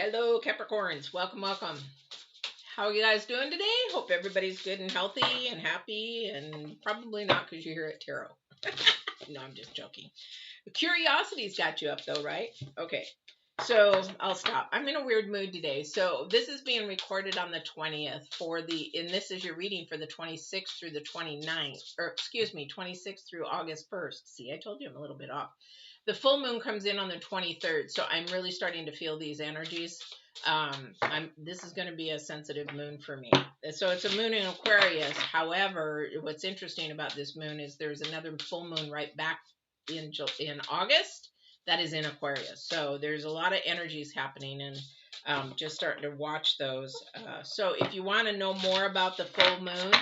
Hello, Capricorns. Welcome, welcome. How are you guys doing today? Hope everybody's good and healthy and happy, and probably not because you're here at tarot. No, I'm just joking. Curiosity's got you up though, right? Okay. So I'll stop. I'm in a weird mood today. So this is being recorded on the 20th and this is your reading for the 26th through the 29th, or excuse me, 26th through August 1st. See, I told you I'm a little bit off. The full moon comes in on the 23rd, so I'm really starting to feel these energies. This is going to be a sensitive moon for me. So it's a moon in Aquarius. However, what's interesting about this moon is there's another full moon right back in August that is in Aquarius. So there's a lot of energies happening, and just starting to watch those. So if you want to know more about the full moon,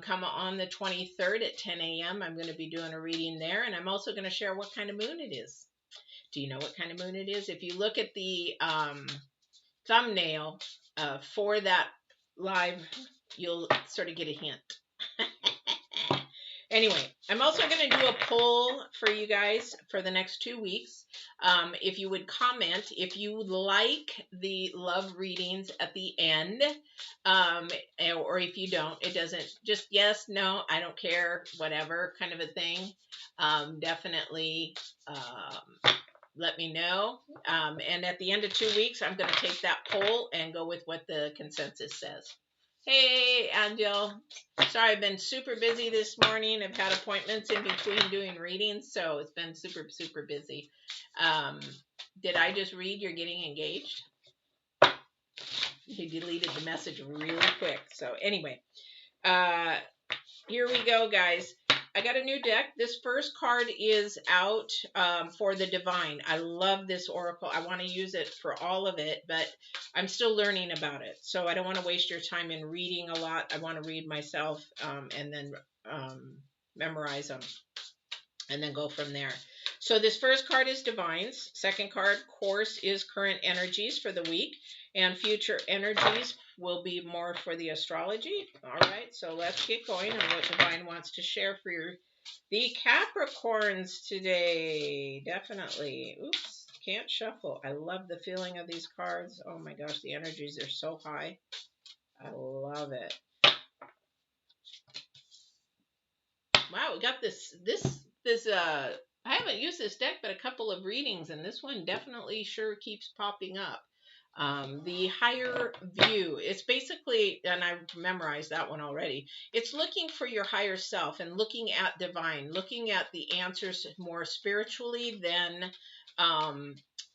come on the 23rd at 10 a.m. I'm going to be doing a reading there, and I'm also going to share what kind of moon it is. Do you know what kind of moon it is? If you look at the thumbnail for that live, you'll sort of get a hint. Anyway, I'm also going to do a poll for you guys for the next 2 weeks. If you would comment if you like the love readings at the end, or if you don't, it doesn't, just yes, no, I don't care, whatever kind of a thing. Definitely let me know. And at the end of 2 weeks, I'm going to take that poll and go with what the consensus says. Hey, Angel. Sorry, I've been super busy this morning. I've had appointments in between doing readings, so it's been super, super busy. Did I just read you're getting engaged? He deleted the message really quick. So anyway, here we go, guys. I got a new deck. This first card is out for the divine. I love this oracle. I want to use it for all of it, but I'm still learning about it. So I don't want to waste your time in reading a lot. I want to read myself and then memorize them and then go from there. So this first card is divines. Second card, course, is current energies for the week, and future energies will be more for the astrology. All right, so let's get going on what divine wants to share for the Capricorns today. Definitely. Oops, can't shuffle. I love the feeling of these cards. Oh my gosh, the energies are so high. I love it. Wow, we got this I haven't used this deck but a couple of readings, and this one definitely sure keeps popping up. The higher view, it's basically, and I've memorized that one already, it's looking for your higher self and looking at divine, looking at the answers more spiritually than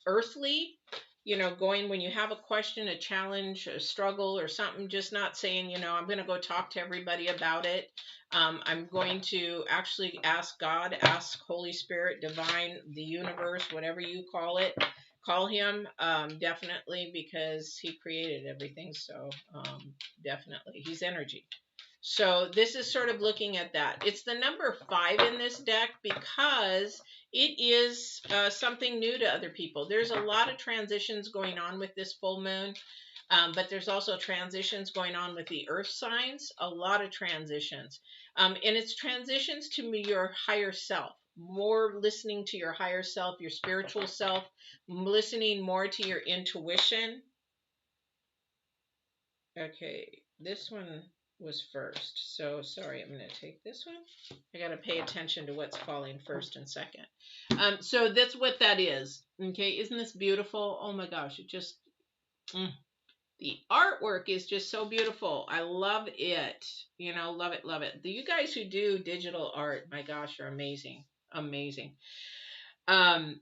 earthly. You know, going when you have a question, a challenge, a struggle or something, just not saying, you know, I'm going to go talk to everybody about it. I'm going to actually ask God, ask Holy Spirit, divine, the universe, whatever you call it. Call him, definitely, because he created everything. So definitely, he's energy. So this is sort of looking at that. It's the number 5 in this deck because it is something new to other people. There's a lot of transitions going on with this full moon, but there's also transitions going on with the earth signs, a lot of transitions. And it's transitions to your higher self. More listening to your higher self, your spiritual self, listening more to your intuition. Okay, this one was first. So sorry, I'm going to take this one. I got to pay attention to what's falling first and second. So that's what that is. Okay, isn't this beautiful? Oh my gosh, it just... The artwork is just so beautiful. I love it. You know, love it, love it. You guys who do digital art, my gosh, are amazing. Amazing.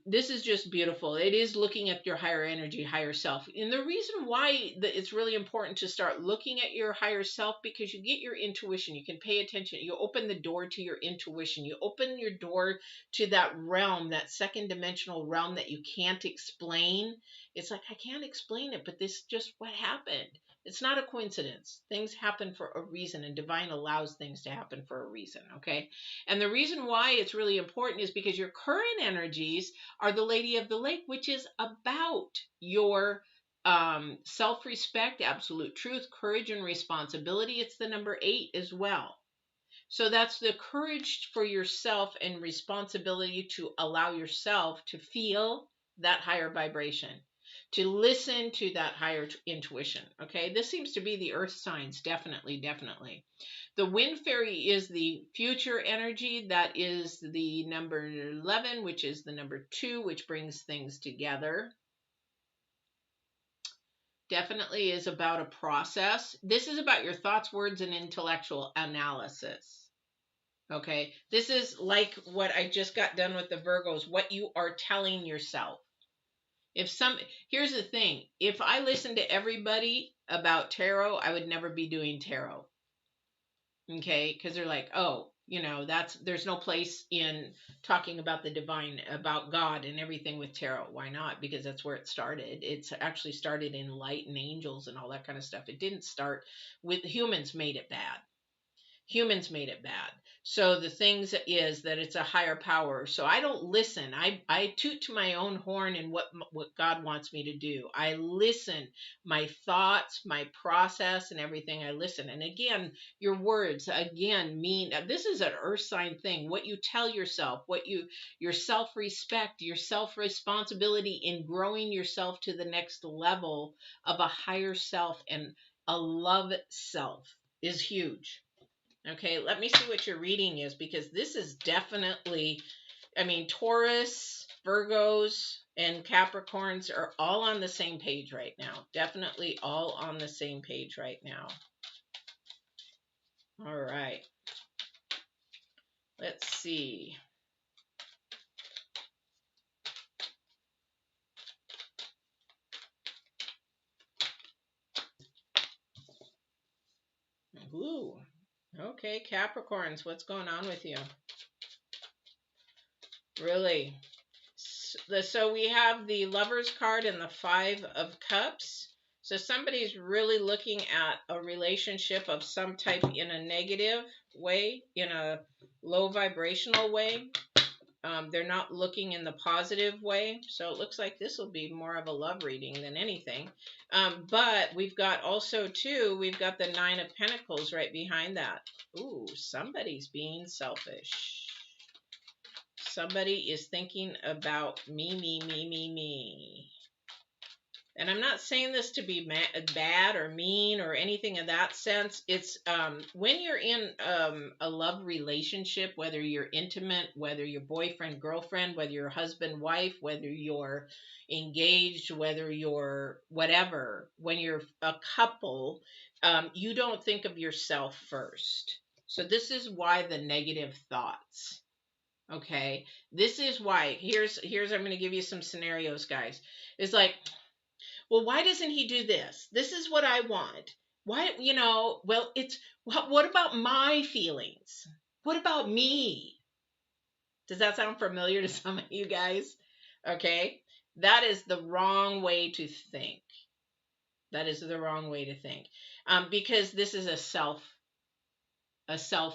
This is just beautiful. It is looking at your higher energy, higher self. And the reason why it's really important to start looking at your higher self, because you get your intuition. You can pay attention. You open the door to your intuition. You open your door to that realm, that second dimensional realm that you can't explain. It's like, I can't explain it, but this is just what happened. It's not a coincidence. Things happen for a reason, and divine allows things to happen for a reason, okay? And the reason why it's really important is because your current energies are the Lady of the Lake, which is about your self-respect, absolute truth, courage, and responsibility. It's the number 8 as well. So that's the courage for yourself and responsibility to allow yourself to feel that higher vibration, to listen to that higher intuition. Okay, this seems to be the earth signs. Definitely, definitely. The wind fairy is the future energy. That is the number 11, which is the number 2, which brings things together. Definitely is about a process. This is about your thoughts, words, and intellectual analysis. Okay, this is like what I just got done with the Virgos, what you are telling yourself. Here's the thing, if I listened to everybody about tarot, I would never be doing tarot. Okay, because they're like, oh, there's no place in talking about the divine, about God and everything with tarot. Why not? Because that's where it started. It's actually started in light and angels and all that kind of stuff. It didn't start with humans. Made it bad. Humans made it bad. So the things is that it's a higher power. So I don't listen. I toot to my own horn and what God wants me to do. I listen. My thoughts, my process, and everything, I listen. And again, your words again mean, this is an earth sign thing. What you tell yourself, your self-respect, your self-responsibility in growing yourself to the next level of a higher self and a love self is huge. Okay, let me see what your reading is, because this is definitely, Taurus, Virgos, and Capricorns are all on the same page right now. Definitely all on the same page right now. All right. Let's see. Ooh. Okay, Capricorns, what's going on with you? Really? So we have the Lovers card and the 5 of Cups. So somebody's really looking at a relationship of some type in a negative way, in a low vibrational way. They're not looking in the positive way. So it looks like this will be more of a love reading than anything. But we've got also, too, we've got the 9 of Pentacles right behind that. Ooh, somebody's being selfish. Somebody is thinking about me. And I'm not saying this to be bad or mean or anything of that sense. It's when you're in a love relationship, whether you're intimate, whether you're boyfriend, girlfriend, whether you're husband, wife, whether you're engaged, whether you're whatever, when you're a couple, you don't think of yourself first. So this is why the negative thoughts. Okay, this is why. Here's I'm going to give you some scenarios, guys. It's like, well, why doesn't he do this? This is what I want. Why, well, it's what about my feelings? What about me? Does that sound familiar to some of you guys? Okay, that is the wrong way to think. That is the wrong way to think, because this is a self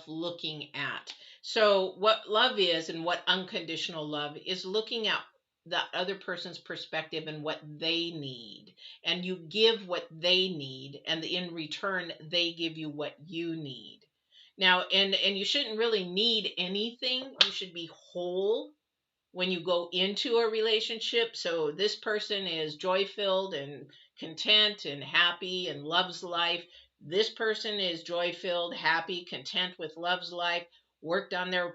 looking at. So what love is, and what unconditional love is, looking at the other person's perspective and what they need, and you give what they need, and in return they give you what you need. Now, and you shouldn't really need anything. You should be whole when you go into a relationship. So this person is joy-filled and content and happy and loves life. This person is joy-filled, happy, content with love's life, worked on their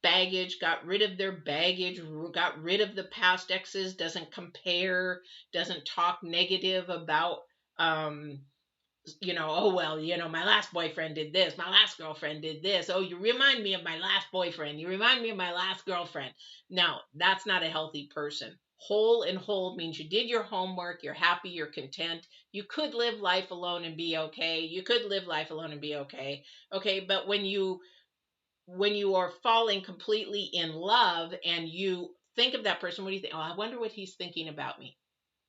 baggage, got rid of their baggage, got rid of the past exes, doesn't compare, doesn't talk negative about, oh, well, my last boyfriend did this, my last girlfriend did this. Oh, you remind me of my last boyfriend. You remind me of my last girlfriend. No, that's not a healthy person. Whole and whole means you did your homework, you're happy, you're content. You could live life alone and be okay. You could live life alone and be okay. Okay, but when you are falling completely in love and you think of that person, what do you think? Oh, I wonder what he's thinking about me.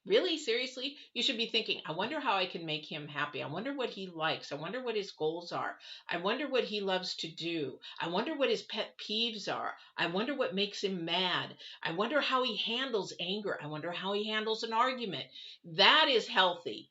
Really? Seriously? You should be thinking, I wonder how I can make him happy. I wonder what he likes. I wonder what his goals are. I wonder what he loves to do. I wonder what his pet peeves are. I wonder what makes him mad. I wonder how he handles anger. I wonder how he handles an argument. That is healthy,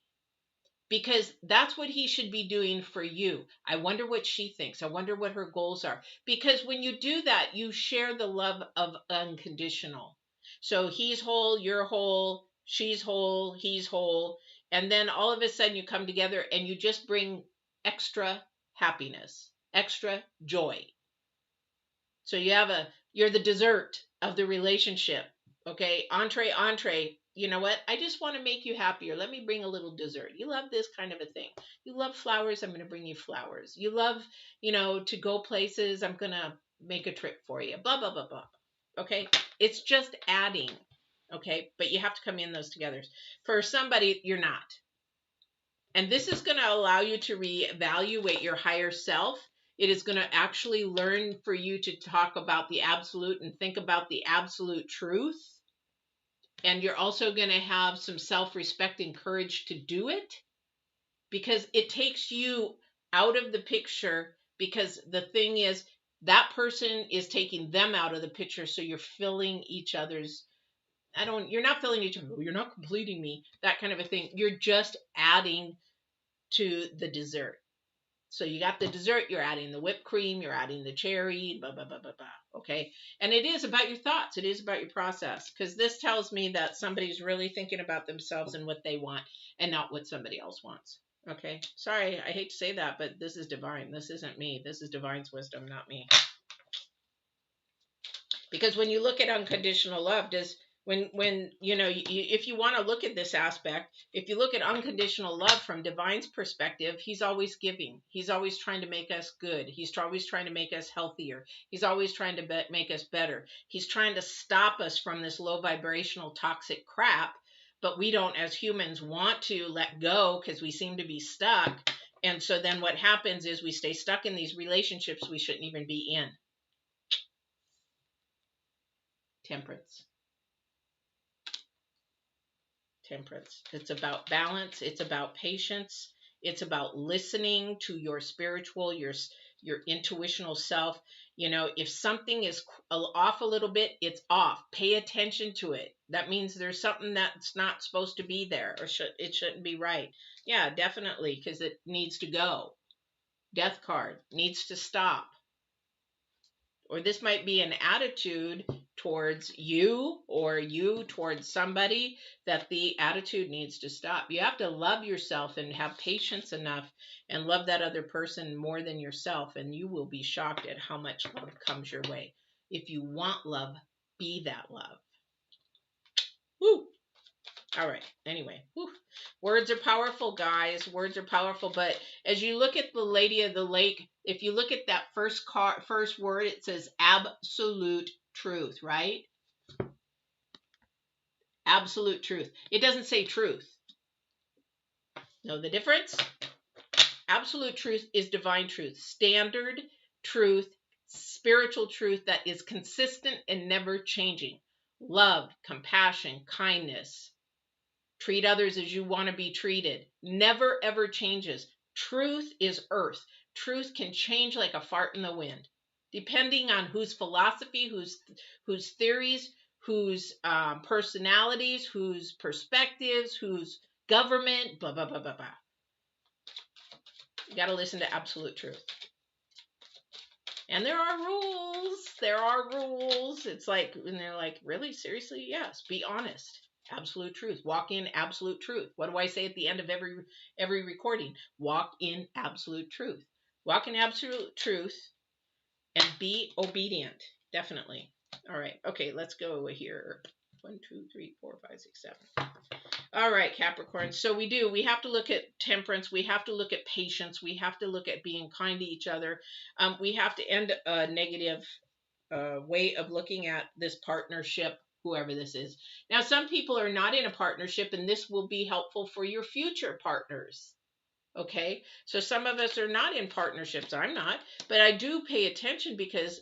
because that's what he should be doing for you. I wonder what she thinks. I wonder what her goals are. Because when you do that, you share the love of unconditional. So he's whole, you're whole, She's whole, he's whole. And then all of a sudden you come together and you just bring extra happiness, extra joy. So you're the dessert of the relationship. Okay. Entree. You know what? I just want to make you happier. Let me bring a little dessert. You love this kind of a thing. You love flowers. I'm going to bring you flowers. You love, to go places. I'm going to make a trip for you. Blah, blah, blah, blah. Okay. It's just adding. Okay. But you have to come in those together. For somebody, you're not. And this is going to allow you to reevaluate your higher self. It is going to actually learn for you to talk about the absolute and think about the absolute truth. And you're also going to have some self-respect and courage to do it, because it takes you out of the picture, because the thing is that person is taking them out of the picture. So you're filling each other's, you're not filling each other. You're not completing me, that kind of a thing. You're just adding to the dessert. So you got the dessert, you're adding the whipped cream, you're adding the cherry, blah, blah, blah, blah, blah. Okay. And it is about your thoughts. It is about your process, because this tells me that somebody's really thinking about themselves and what they want and not what somebody else wants. Okay. Sorry, I hate to say that, but this is divine. This isn't me. This is divine's wisdom, not me. Because when you look at unconditional love, if you want to look at this aspect, if you look at unconditional love from divine's perspective, he's always giving. He's always trying to make us good. He's always trying to make us healthier. He's always trying to make us better. He's trying to stop us from this low vibrational toxic crap, but we don't, as humans, want to let go because we seem to be stuck. And so then what happens is we stay stuck in these relationships we shouldn't even be in. Temperance. It's about balance. It's about patience. It's about listening to your spiritual, your intuitional self. If something is off a little bit, it's off. Pay attention to it. That means there's something that's not supposed to be there, or it shouldn't be right. Yeah, definitely, because it needs to go. Death card needs to stop. Or this might be an attitude towards you, or you towards somebody, that the attitude needs to stop. You have to love yourself and have patience enough and love that other person more than yourself, and you will be shocked at how much love comes your way. If you want love, be that love. Woo! All right. Anyway, whew. Words are powerful, guys. Words are powerful. But as you look at the Lady of the Lake, if you look at that first word, it says absolute truth, right? Absolute truth. It doesn't say truth. Know the difference? Absolute truth is divine truth, standard truth, spiritual truth that is consistent and never changing. Love, compassion, kindness. Treat others as you want to be treated. Never, ever changes. Truth is earth. Truth can change like a fart in the wind, depending on whose philosophy, whose theories, whose personalities, whose perspectives, whose government, blah, blah, blah, blah, blah. You got to listen to absolute truth. And there are rules. There are rules. It's like, and they're like, really? Seriously? Yes. Be honest. Absolute truth. Walk in absolute truth. What do I say at the end of every recording? Walk in absolute truth. Walk in absolute truth and be obedient. Definitely. All right. Okay, let's go here. 1, 2, 3, 4, 5, 6, 7. All right, Capricorn. So we have to look at temperance. We have to look at patience. We have to look at being kind to each other. We have to end a negative way of looking at this partnership, whoever this is. Now, some people are not in a partnership, and this will be helpful for your future partners. Okay, so some of us are not in partnerships. I'm not, but I do pay attention because,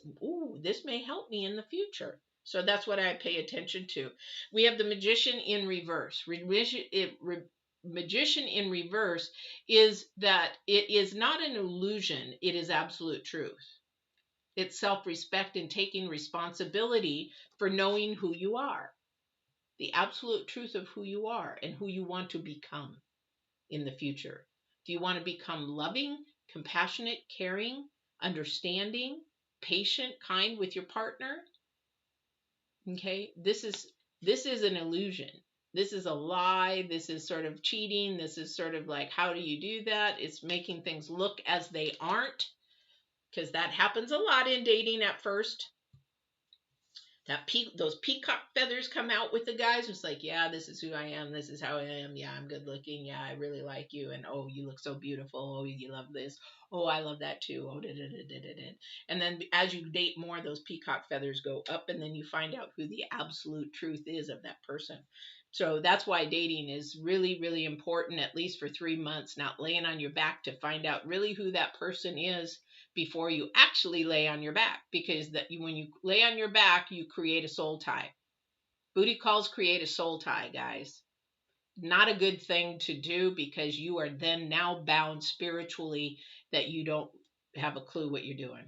this may help me in the future. So that's what I pay attention to. We have the Magician in reverse. Magician in reverse is that it is not an illusion. It is absolute truth. It's self-respect and taking responsibility for knowing who you are. The absolute truth of who you are and who you want to become in the future. Do you want to become loving, compassionate, caring, understanding, patient, kind with your partner? Okay, this is an illusion. This is a lie. This is sort of cheating. This is sort of like, how do you do that? It's making things look as they aren't, because that happens a lot in dating at first. Those peacock feathers come out with the guys. It's like, yeah, this is who I am. This is how I am. Yeah, I'm good looking. Yeah, I really like you. And oh, you look so beautiful. Oh, you love this. Oh, I love that too. Oh, da da da da da da. And then as you date more, those peacock feathers go up, and then you find out who the absolute truth is of that person. So that's why dating is really, really important, at least for 3 months, not laying on your back to find out really who that person is before you actually lay on your back, because when you lay on your back, you create a soul tie. Booty calls create a soul tie, guys. Not a good thing to do, because you are then now bound spiritually that you don't have a clue what you're doing.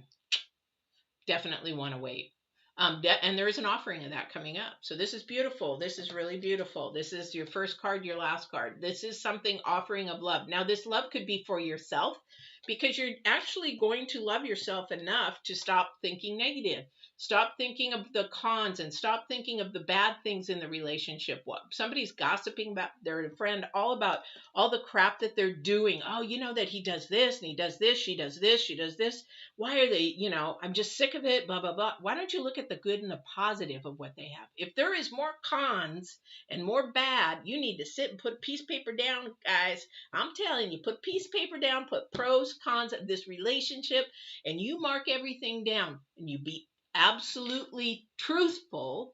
Definitely want to wait. And there is an offering of that coming up. So this is beautiful. This is really beautiful. This is your first card, your last card. This is something offering of love. Now, this love could be for yourself, because you're actually going to love yourself enough to stop thinking negative. Stop thinking of the cons and stop thinking of the bad things in the relationship. What somebody's gossiping about their friend, all about all the crap that they're doing. Oh, you know that he does this and he does this, she does this, she does this. Why are they, I'm just sick of it, blah, blah, blah. Why don't you look at the good and the positive of what they have? If there is more cons and more bad, you need to sit and put a piece of paper down, guys. I'm telling you, put piece of paper down, put pros, cons of this relationship, and you mark everything down, and you be absolutely truthful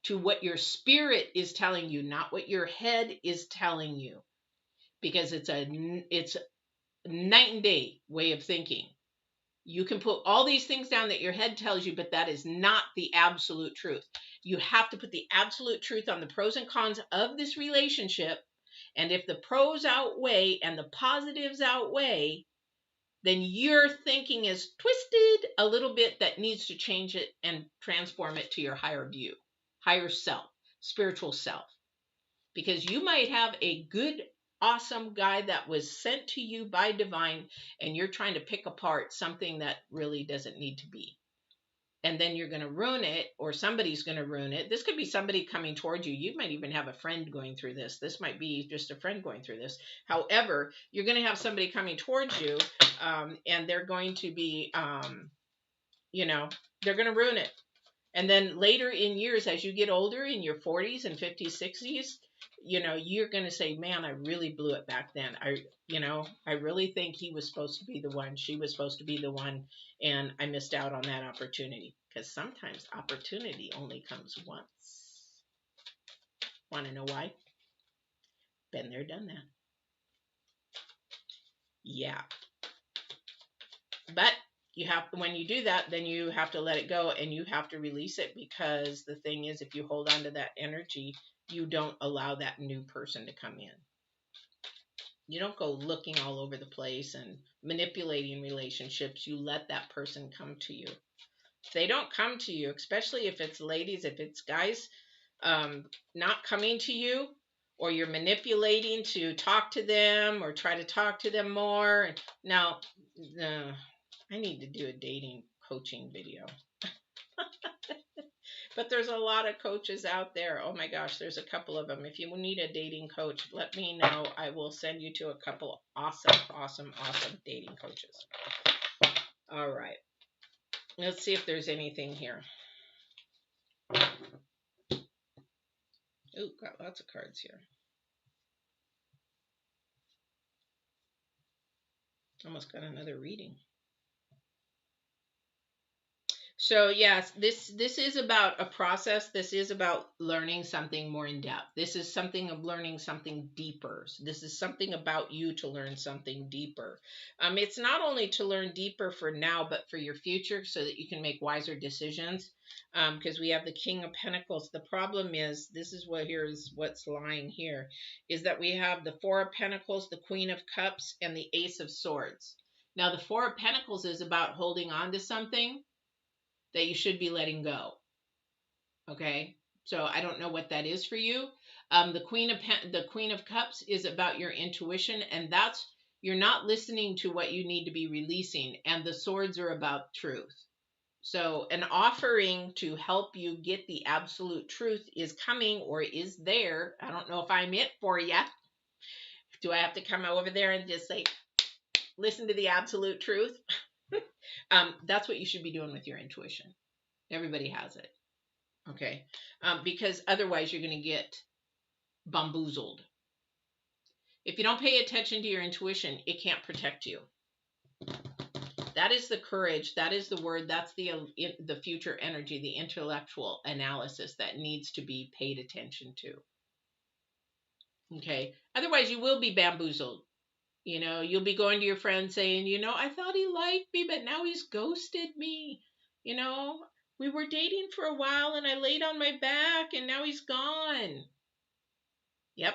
to what your spirit is telling you, not what your head is telling you, because it's a night and day way of thinking. You can put all these things down that your head tells you, but that is not the absolute truth. You have to put the absolute truth on the pros and cons of this relationship. And if the pros outweigh and the positives outweigh, then your thinking is twisted a little bit, that needs to change it and transform it to your higher view, higher self, spiritual self. Because you might have a good, awesome guy that was sent to you by divine, and you're trying to pick apart something that really doesn't need to be. And then you're going to ruin it, or somebody's going to ruin it. This could be somebody coming towards you. You might even have a friend going through this. This might be just a friend going through this. However, you're going to have somebody coming towards you, and they're going to be, they're going to ruin it. And then later in years, as you get older, in your 40s and 50s, 60s, you're going to say, man, I really blew it back then. I really think he was supposed to be the one, she was supposed to be the one, and I missed out on that opportunity. Because sometimes opportunity only comes once. Want to know why? Been there, done that. Yeah. But when you do that, then you have to let it go, and you have to release it, because the thing is, if you hold on to that energy, you don't allow that new person to come in. You don't go looking all over the place and manipulating relationships. You let that person come to you. If they don't come to you, especially if it's ladies, if it's guys not coming to you, or you're manipulating to talk to them or try to talk to them more. Now, I need to do a dating coaching video. But there's a lot of coaches out there. Oh my gosh, there's a couple of them. If you need a dating coach, let me know. I will send you to a couple awesome dating coaches. All right. Let's see if there's anything here. Ooh, got lots of cards here. Almost got another reading. So yes, this is about a process. This is about learning something more in depth. This is something of learning something deeper. This is something about you to learn something deeper. It's not only to learn deeper for now, but for your future, so that you can make wiser decisions. Because we have the King of Pentacles. The problem is, here's what's lying here, is that we have the Four of Pentacles, the Queen of Cups, and the Ace of Swords. Now, the Four of Pentacles is about holding on to something that you should be letting go. Okay, so I don't know what that is for you. The Queen of Cups is about your intuition, and you're not listening to what you need to be releasing. And the swords are about truth. So an offering to help you get the absolute truth is coming or is there. I don't know if I'm it for you. Do I have to come over there and just say, listen to the absolute truth? That's what you should be doing with your intuition. Everybody has it. Okay. Because otherwise you're going to get bamboozled. If you don't pay attention to your intuition, it can't protect you. That is the courage. That is the word. That's the future energy, the intellectual analysis that needs to be paid attention to. Okay. Otherwise, you will be bamboozled. You know, you'll be going to your friend saying, you know, I thought he liked me, but now he's ghosted me. You know, we were dating for a while and I laid on my back and now he's gone. Yep.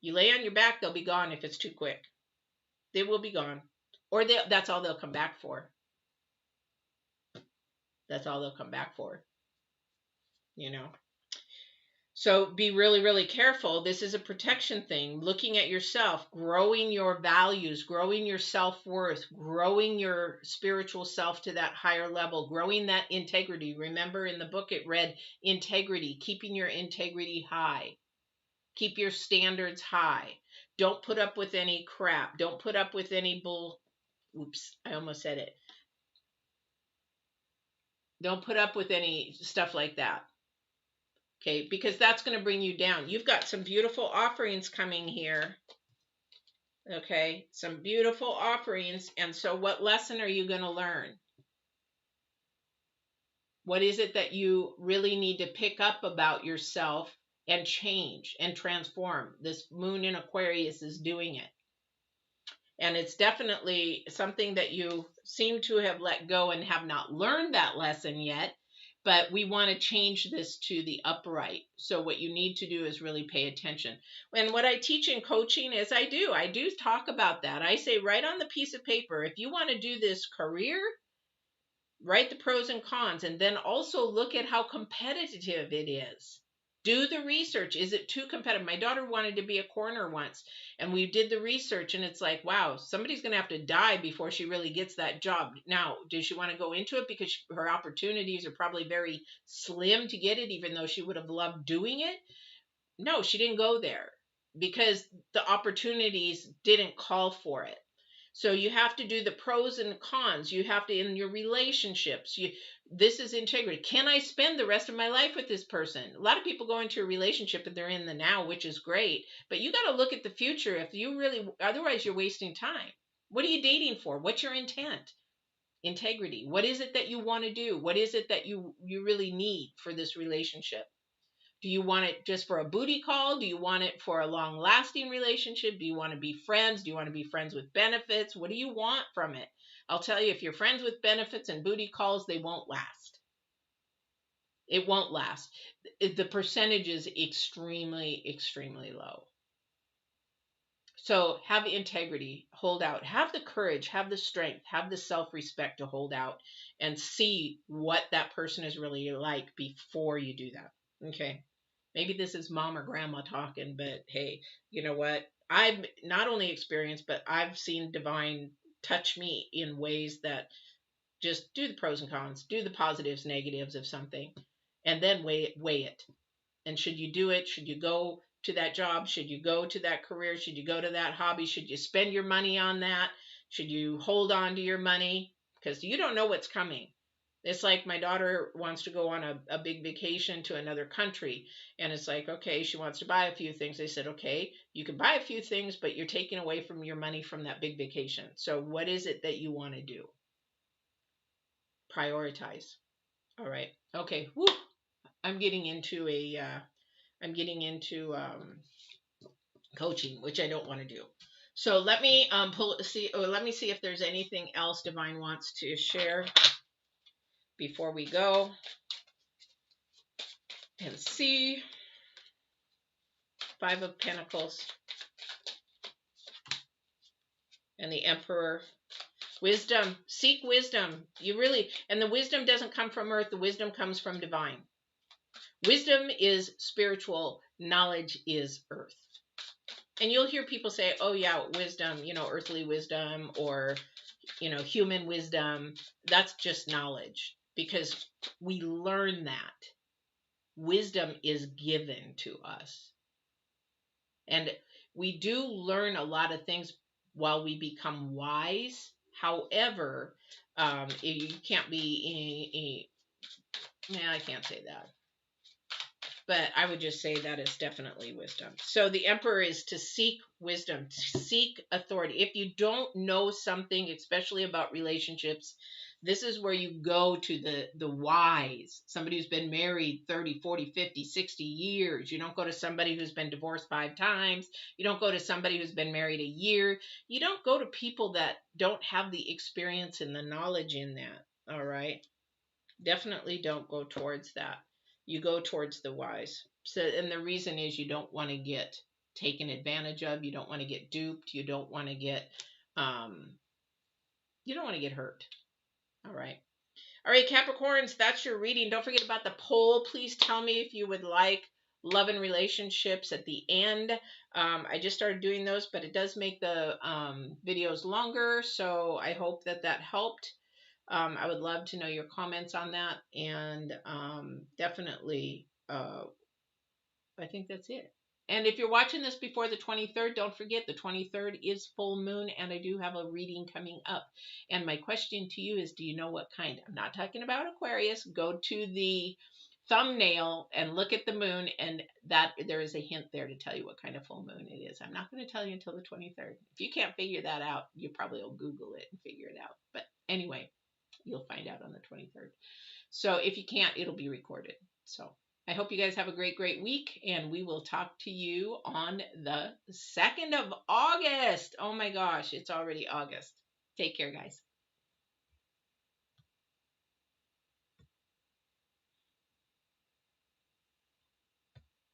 You lay on your back, they'll be gone if it's too quick. They will be gone. Or that's all they'll come back for. That's all they'll come back for. You know. So be really, really careful. This is a protection thing. Looking at yourself, growing your values, growing your self-worth, growing your spiritual self to that higher level, growing that integrity. Remember in the book it read integrity, keeping your integrity high. Keep your standards high. Don't put up with any crap. Don't put up with any oops, I almost said it. Don't put up with any stuff like that. Okay, because that's going to bring you down. You've got some beautiful offerings coming here. Okay, some beautiful offerings. And so what lesson are you going to learn? What is it that you really need to pick up about yourself and change and transform? This moon in Aquarius is doing it. And it's definitely something that you seem to have let go and have not learned that lesson yet. But we want to change this to the upright. So what you need to do is really pay attention. And what I teach in coaching is I do talk about that. I say, write on the piece of paper, if you want to do this career, write the pros and cons, and then also look at how competitive it is. Do the research. Is it too competitive? My daughter wanted to be a coroner once, and we did the research, and it's like, wow, somebody's going to have to die before she really gets that job. Now, does she want to go into it because her opportunities are probably very slim to get it, even though she would have loved doing it? No, she didn't go there because the opportunities didn't call for it. So you have to do the pros and cons. You have to, in your relationships, this is integrity. Can I spend the rest of my life with this person? A lot of people go into a relationship and they're in the now, which is great, but you got to look at the future. If you really, otherwise you're wasting time. What are you dating for? What's your intent? Integrity. What is it that you want to do? What is it that you really need for this relationship? Do you want it just for a booty call? Do you want it for a long-lasting relationship? Do you want to be friends? Do you want to be friends with benefits? What do you want from it? I'll tell you, if you're friends with benefits and booty calls, they won't last. It won't last. The percentage is extremely, extremely low. So have integrity, hold out, have the courage, have the strength, have the self-respect to hold out and see what that person is really like before you do that. Okay. Maybe this is mom or grandma talking, but hey, you know what? I've not only experienced, but I've seen divine touch me in ways that just do the pros and cons, do the positives, negatives of something, and then weigh it. And should you do it? Should you go to that job? Should you go to that career? Should you go to that hobby? Should you spend your money on that? Should you hold on to your money? Because you don't know what's coming. It's like my daughter wants to go on a big vacation to another country. And it's like, okay, she wants to buy a few things. They said, okay, you can buy a few things, but you're taking away from your money from that big vacation. So what is it that you want to do? Prioritize. All right. Okay. Woo. I'm getting into coaching, which I don't want to do. So let me let me see if there's anything else Divine wants to share before we go. And see, 5 of Pentacles and the Emperor. Wisdom. Seek wisdom. And the wisdom doesn't come from earth. The wisdom comes from divine. Wisdom is spiritual. Knowledge is earth. And you'll hear people say, oh yeah, wisdom, earthly wisdom, or, human wisdom. That's just knowledge, because we learn that wisdom is given to us. And we do learn a lot of things while we become wise. However, you can't be I can't say that. But I would just say that is definitely wisdom. So the emperor is to seek wisdom, to seek authority. If you don't know something, especially about relationships, this is where you go to the wise, somebody who's been married 30, 40, 50, 60 years. You don't go to somebody who's been divorced 5 times. You don't go to somebody who's been married a year. You don't go to people that don't have the experience and the knowledge in that. All right. Definitely don't go towards that. You go towards the wise. So, and the reason is you don't want to get taken advantage of. You don't want to get duped. Um, you don't want to get hurt. All right. All right, Capricorns, that's your reading. Don't forget about the poll. Please tell me if you would like love and relationships at the end. I just started doing those, but it does make the videos longer. So I hope that helped. I would love to know your comments on that, and definitely, I think that's it. And if you're watching this before the 23rd, don't forget the 23rd is full moon, and I do have a reading coming up. And my question to you is, do you know what kind? I'm not talking about Aquarius. Go to the thumbnail and look at the moon, and that there is a hint there to tell you what kind of full moon it is. I'm not going to tell you until the 23rd. If you can't figure that out, you probably will Google it and figure it out. But anyway, you'll find out on the 23rd. So if you can't, it'll be recorded. So I hope you guys have a great, great week, and we will talk to you on the 2nd of August. Oh my gosh, it's already August. Take care, guys.